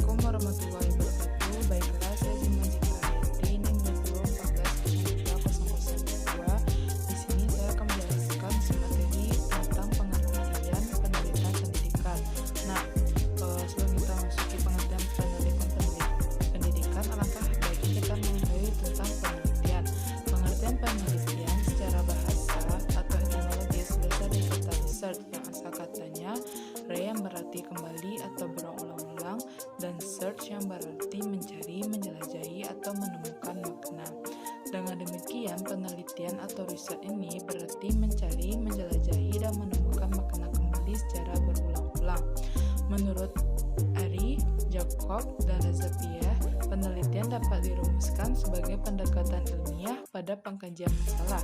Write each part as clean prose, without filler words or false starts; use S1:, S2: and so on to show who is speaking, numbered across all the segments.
S1: Assalamualaikum warahmatullahi wabarakatuh. Baiklah, saya Simon Zikra Hayati, NIM 2014-02-002. Di sini saya akan menjelaskan materi tentang pengertian penelitian pendidikan. Nah, sebelum kita masuki pengertian pendidikan, alangkah baiknya kita mengetahui tentang penelitian. Pengertian penelitian secara bahasa atau etimologis berasal dari kata research yang asal katanya yang berarti kembali atau berulang-ulang, dan search yang berarti mencari, menjelajahi, atau menemukan makna. Dengan demikian, penelitian atau riset ini berarti mencari, menjelajahi, dan menemukan makna kembali secara berulang-ulang. Menurut Ari, Jacob, dan Razapia, penelitian dapat dirumuskan sebagai pendekatan ilmiah pada pengkajian masalah.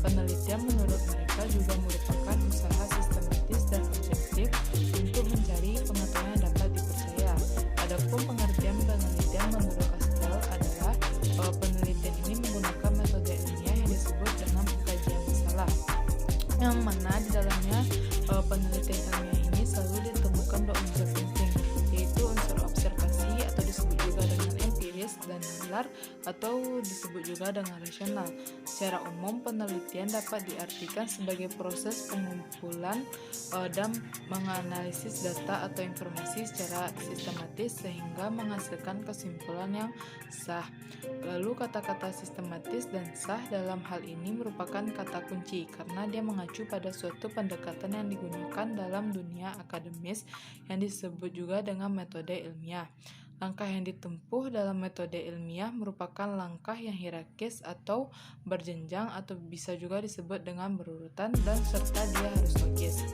S1: Penelitian menurut mereka juga merupakan usaha sistematis dan objektif untuk mencari pengetahuan yang dapat dipercaya. Adapun pengertian penelitian menurut Castell adalah penelitian ini menggunakan metode ilmiah yang disebut dengan pengkajian masalah, yang mana di dalamnya penelitian ilmiah ini selalu ditemukan dua unsur penting, yaitu unsur observasi atau disebut juga dengan empiris, dan nalar atau disebut juga dengan rasional. Secara umum, penelitian dapat diartikan sebagai proses pengumpulan dan menganalisis data atau informasi secara sistematis sehingga menghasilkan kesimpulan yang sah. Lalu kata-kata sistematis dan sah dalam hal ini merupakan kata kunci karena dia mengacu pada suatu pendekatan yang digunakan dalam dunia akademis yang disebut juga dengan metode ilmiah. Langkah yang ditempuh dalam metode ilmiah merupakan langkah yang hierarkis atau berjenjang atau bisa juga disebut dengan berurutan, dan serta dia harus logis.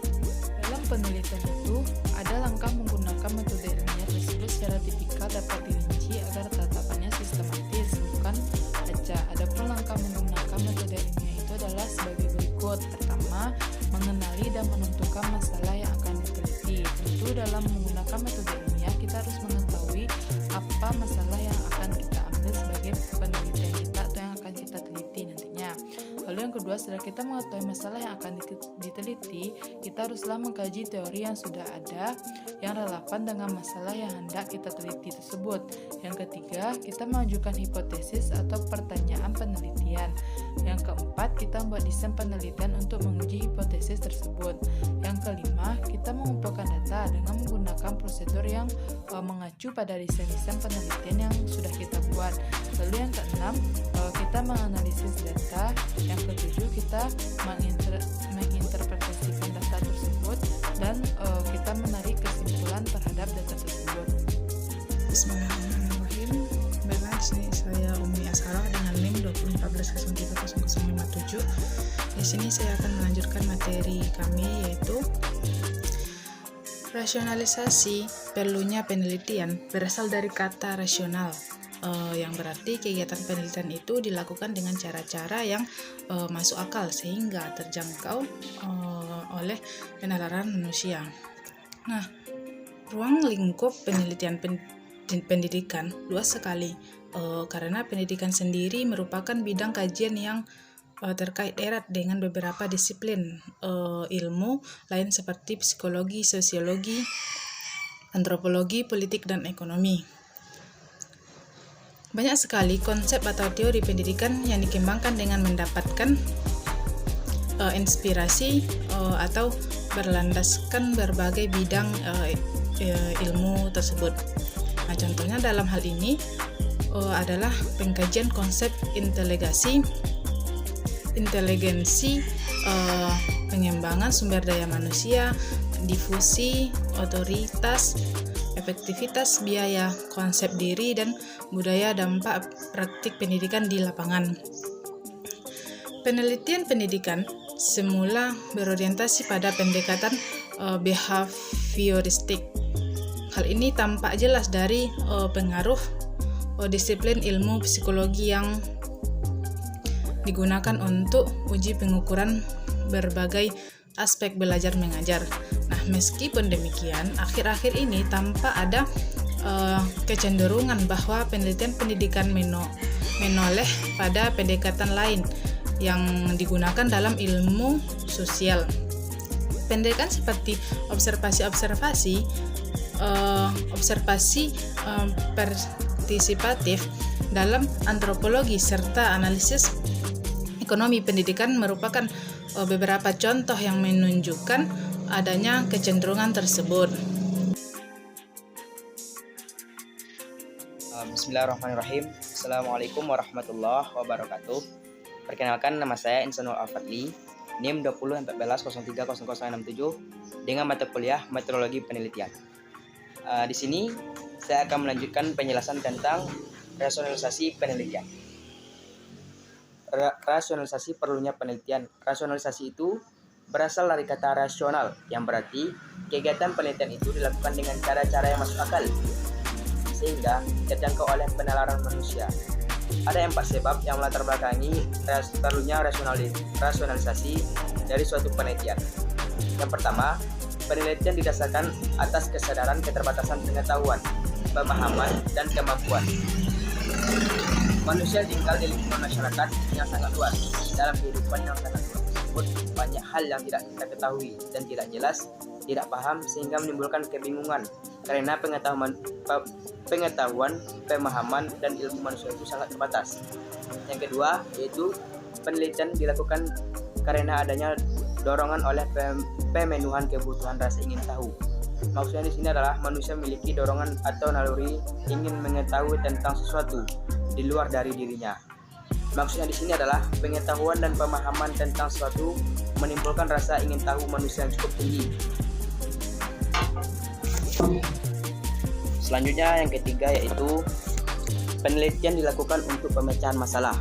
S1: Dalam penelitian itu, ada langkah menggunakan metode ilmiah tersebut secara tipikal dapat dirinci agar tatapannya sistematis, bukan acak. Adapun langkah menggunakan metode ilmiah itu adalah sebagai berikut. Pertama, mengenali dan menentukan masalah yang akan diteliti. Tentu dalam menggunakan metode ilmiah kita harus mengetahui apa masalah yang akan kita ambil sebagai penelitian kita atau yang akan kita teliti nantinya. Lalu yang kedua, setelah kita mengetahui masalah yang akan diteliti, kita haruslah mengkaji teori yang sudah ada yang relevan dengan masalah yang hendak kita teliti tersebut. Yang ketiga, kita mengajukan hipotesis atau pertanyaan penelitian. Yang keempat, kita membuat desain penelitian untuk menguji hipotesis tersebut. Yang kelima, kita mengumpulkan data dengan menggunakan prosedur yang mengacu pada desain-desain penelitian yang sudah kita buat. Lalu yang keenam, kita menganalisis data. Yang ketujuh, kita menginterpretasikan data tersebut, dan kita menarik kesimpulan terhadap data tersebut.
S2: Bismillahirrahmanirrahim. Baiklah, sini saya Umi Asharah dengan NIM 2014-03-0057. Di sini saya akan melanjutkan materi kami, yaitu rasionalisasi. Perlunya penelitian berasal dari kata rasional, yang berarti kegiatan penelitian itu dilakukan dengan cara-cara yang masuk akal sehingga terjangkau oleh penalaran manusia. Nah, ruang lingkup penelitian pendidikan luas sekali, karena pendidikan sendiri merupakan bidang kajian yang terkait erat dengan beberapa disiplin ilmu lain seperti psikologi, sosiologi, antropologi, politik, dan ekonomi. Banyak sekali konsep atau teori pendidikan yang dikembangkan dengan mendapatkan inspirasi atau berlandaskan berbagai bidang ilmu tersebut. Nah, contohnya dalam hal ini adalah pengkajian konsep inteligensi, pengembangan sumber daya manusia, difusi, otoritas, efektivitas biaya, konsep diri, dan budaya dampak praktik pendidikan di lapangan. Penelitian pendidikan semula berorientasi pada pendekatan behavioristik. Hal Hal ini tampak jelas dari pengaruh disiplin ilmu psikologi yang digunakan untuk uji pengukuran berbagai aspek belajar mengajar. Nah, meskipun demikian, akhir-akhir ini tampak ada kecenderungan bahwa penelitian pendidikan menoleh pada pendekatan lain yang digunakan dalam ilmu sosial. Pendekatan seperti observasi partisipatif dalam antropologi serta analisis ekonomi pendidikan merupakan beberapa contoh yang menunjukkan adanya kecenderungan tersebut.
S3: Bismillahirrahmanirrahim. Assalamualaikum warahmatullahi wabarakatuh. Perkenalkan, nama saya Insanul Al-Fadli, NIM 2014030067 dengan mata kuliah Meteorologi Penelitian. Di sini saya akan melanjutkan penjelasan tentang rasionalisasi penelitian. Rasionalisasi perlunya penelitian. Rasionalisasi itu berasal dari kata rasional, yang berarti kegiatan penelitian itu dilakukan dengan cara-cara yang masuk akal sehingga terjangkau oleh penalaran manusia. Ada 4 sebab yang melatar belakangi perlunya rasionalisasi dari suatu penelitian. Yang pertama, penelitian didasarkan atas kesadaran keterbatasan pengetahuan, pemahaman, dan kemampuan. Manusia tinggal di lingkungan masyarakat yang sangat luas. Dalam kehidupan yang sangat luas tersebut, banyak hal yang tidak kita ketahui dan tidak jelas, tidak paham, sehingga menimbulkan kebingungan karena pengetahuan, pemahaman, dan ilmu manusia itu sangat terbatas. Yang kedua, yaitu penelitian dilakukan karena adanya dorongan oleh pemenuhan kebutuhan rasa ingin tahu. Maksudnya di sini adalah manusia memiliki dorongan atau naluri ingin mengetahui tentang sesuatu di luar dari dirinya. Maksudnya di sini adalah pengetahuan dan pemahaman tentang sesuatu menimbulkan rasa ingin tahu manusia yang cukup tinggi. Selanjutnya yang ketiga, yaitu penelitian dilakukan untuk pemecahan masalah.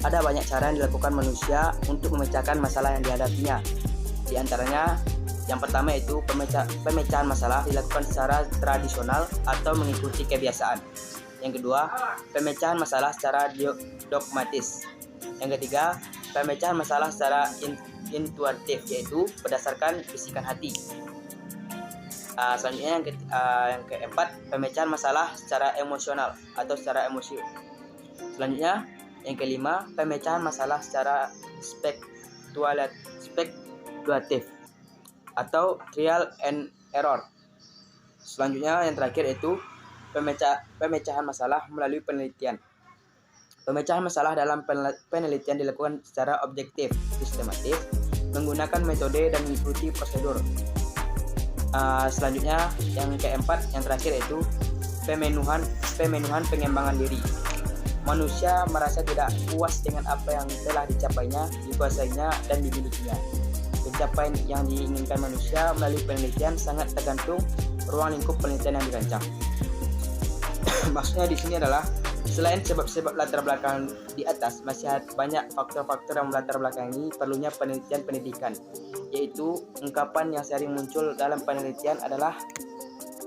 S3: Ada banyak cara yang dilakukan manusia untuk memecahkan masalah yang dihadapinya. Di antaranya, yang pertama yaitu pemecahan masalah dilakukan secara tradisional atau mengikuti kebiasaan. Yang kedua, pemecahan masalah secara dogmatis. Yang ketiga, pemecahan masalah secara intuitif, yaitu berdasarkan bisikan hati. Selanjutnya yang keempat, pemecahan masalah secara emosional atau secara emosi. Selanjutnya yang kelima, pemecahan masalah secara spekulatif atau trial and error. Selanjutnya yang terakhir yaitu pemecahan masalah melalui penelitian. Pemecahan masalah dalam penelitian dilakukan secara objektif, sistematis, menggunakan metode dan mengikuti prosedur. Selanjutnya yang keempat, yang terakhir yaitu pemenuhan pengembangan diri. Manusia merasa tidak puas dengan apa yang telah dicapainya, dikuasainya, dan dimilikinya. Pencapaian yang diinginkan manusia melalui penelitian sangat tergantung ruang lingkup penelitian yang dirancang. Maksudnya di sini adalah selain sebab-sebab latar belakang di atas, masih banyak faktor-faktor yang melatar belakangi perlunya penelitian pendidikan, yaitu ungkapan yang sering muncul dalam penelitian adalah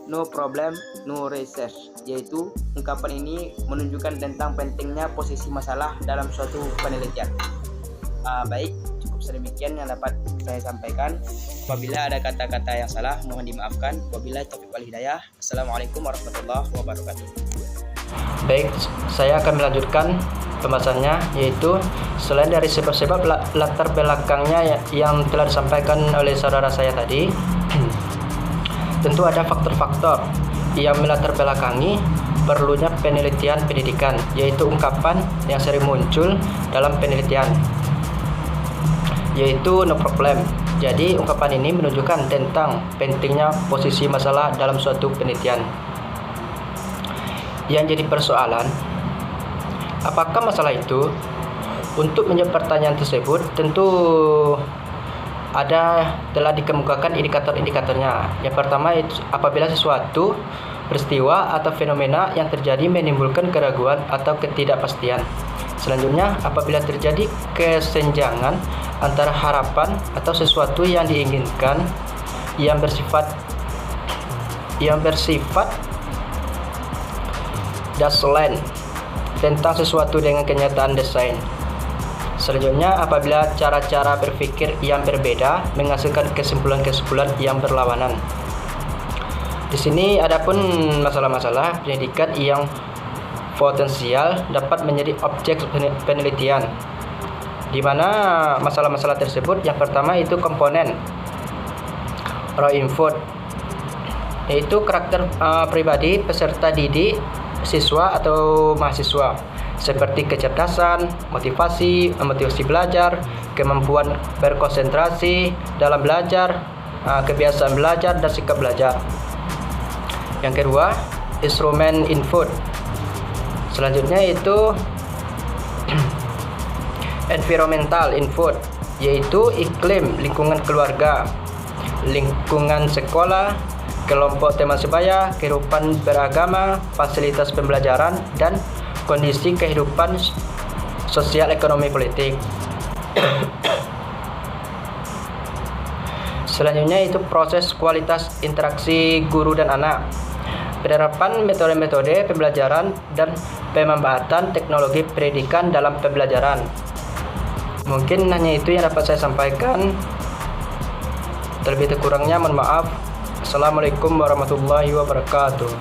S3: no problem, no research, yaitu ungkapan ini menunjukkan tentang pentingnya posisi masalah dalam suatu penelitian. Baik, cukup sedemikian yang dapat saya sampaikan. Apabila ada kata-kata yang salah, mohon dimaafkan. Wabillahi taufiq wal hidayah. Assalamualaikum warahmatullahi wabarakatuh.
S4: Baik, saya akan melanjutkan pembahasannya, yaitu selain dari sebab-sebab latar belakangnya yang telah disampaikan oleh saudara saya tadi, tentu ada faktor-faktor yang melatar belakangi perlunya penelitian pendidikan, yaitu ungkapan yang sering muncul dalam penelitian, yaitu no problem. Jadi ungkapan ini menunjukkan tentang pentingnya posisi masalah dalam suatu penelitian. Yang jadi persoalan, apakah masalah itu? Untuk menjawab pertanyaan tersebut, tentu telah dikemukakan indikator-indikatornya. Yang pertama, apabila sesuatu peristiwa atau fenomena yang terjadi menimbulkan keraguan atau ketidakpastian. Selanjutnya, apabila terjadi kesenjangan antara harapan atau sesuatu yang diinginkan yang bersifat yang bersifat dasarlan tentang sesuatu dengan kenyataan desain. Selanjutnya, apabila cara-cara berpikir yang berbeda menghasilkan kesimpulan-kesimpulan yang berlawanan. Di sini adapun masalah-masalah pendidikan yang potensial dapat menjadi objek penelitian, di mana masalah-masalah tersebut yang pertama itu komponen raw input, yaitu karakter pribadi peserta didik, siswa atau mahasiswa, seperti kecerdasan, motivasi belajar, kemampuan berkonsentrasi dalam belajar, kebiasaan belajar dan sikap belajar. Yang kedua, instrumen input. Selanjutnya itu environmental input, yaitu iklim, lingkungan keluarga, lingkungan sekolah, kelompok teman sebaya, kehidupan beragama, fasilitas pembelajaran, dan kondisi kehidupan sosial ekonomi politik. Selanjutnya itu proses kualitas interaksi guru dan anak, penerapan metode-metode pembelajaran dan pemanfaatan teknologi pendidikan dalam pembelajaran. Mungkin hanya itu yang dapat saya sampaikan. Terlebih kurangnya mohon maaf. Assalamualaikum warahmatullahi wabarakatuh.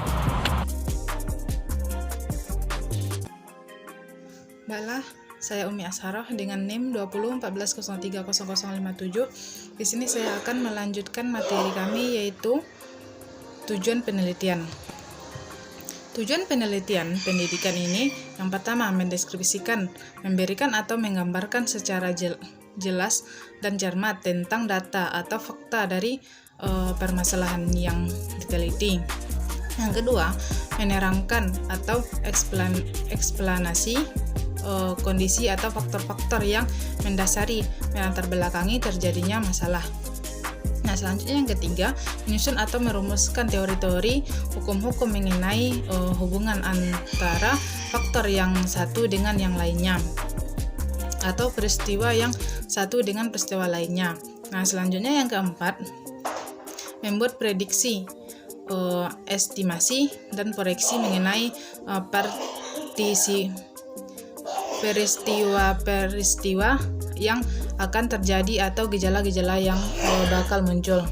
S2: Baiklah, saya Umi Asharoh dengan NIM 2014030057. Di sini saya akan melanjutkan materi kami, yaitu tujuan penelitian. Tujuan penelitian pendidikan ini yang pertama mendeskripsikan, memberikan atau menggambarkan secara jelas dan cermat tentang data atau fakta dari permasalahan yang diteliti. Yang kedua, menerangkan atau eksplanasi kondisi atau faktor-faktor yang mendasari melatar belakangi terjadinya masalah. Nah, selanjutnya yang ketiga, menyusun atau merumuskan teori-teori hukum-hukum mengenai hubungan antara faktor yang satu dengan yang lainnya atau peristiwa yang satu dengan peristiwa lainnya. Nah, selanjutnya yang keempat, membuat prediksi, estimasi, dan proyeksi mengenai peristiwa-peristiwa yang akan terjadi atau gejala-gejala yang bakal muncul.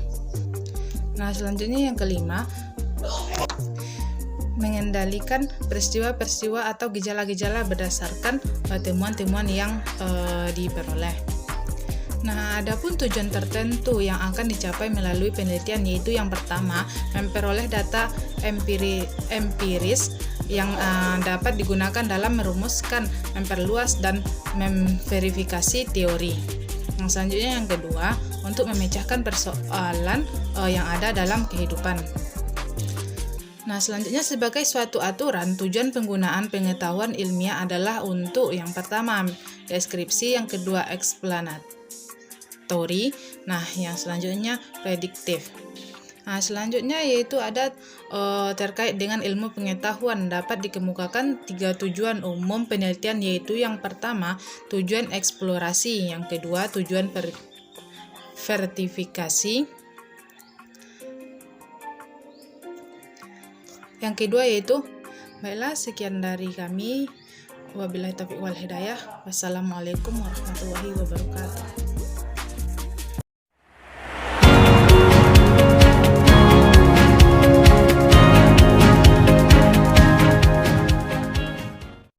S2: Nah, selanjutnya yang kelima, mengendalikan peristiwa-peristiwa atau gejala-gejala berdasarkan temuan-temuan yang diperoleh. Nah, adapun tujuan tertentu yang akan dicapai melalui penelitian, yaitu yang pertama, memperoleh data empiris yang dapat digunakan dalam merumuskan, memperluas, dan memverifikasi teori. Yang selanjutnya yang kedua, untuk memecahkan persoalan yang ada dalam kehidupan. Nah, selanjutnya sebagai suatu aturan, tujuan penggunaan pengetahuan ilmiah adalah untuk yang pertama, deskripsi, yang kedua, eksplanatori, nah yang selanjutnya prediktif. Nah, selanjutnya yaitu ada terkait dengan ilmu pengetahuan, dapat dikemukakan 3 tujuan umum penelitian, yaitu yang pertama tujuan eksplorasi, yang kedua tujuan verifikasi, yang kedua yaitu. Baiklah, sekian dari kami. Wabillahi taufiq wal hidayah. Wassalamualaikum warahmatullahi wabarakatuh.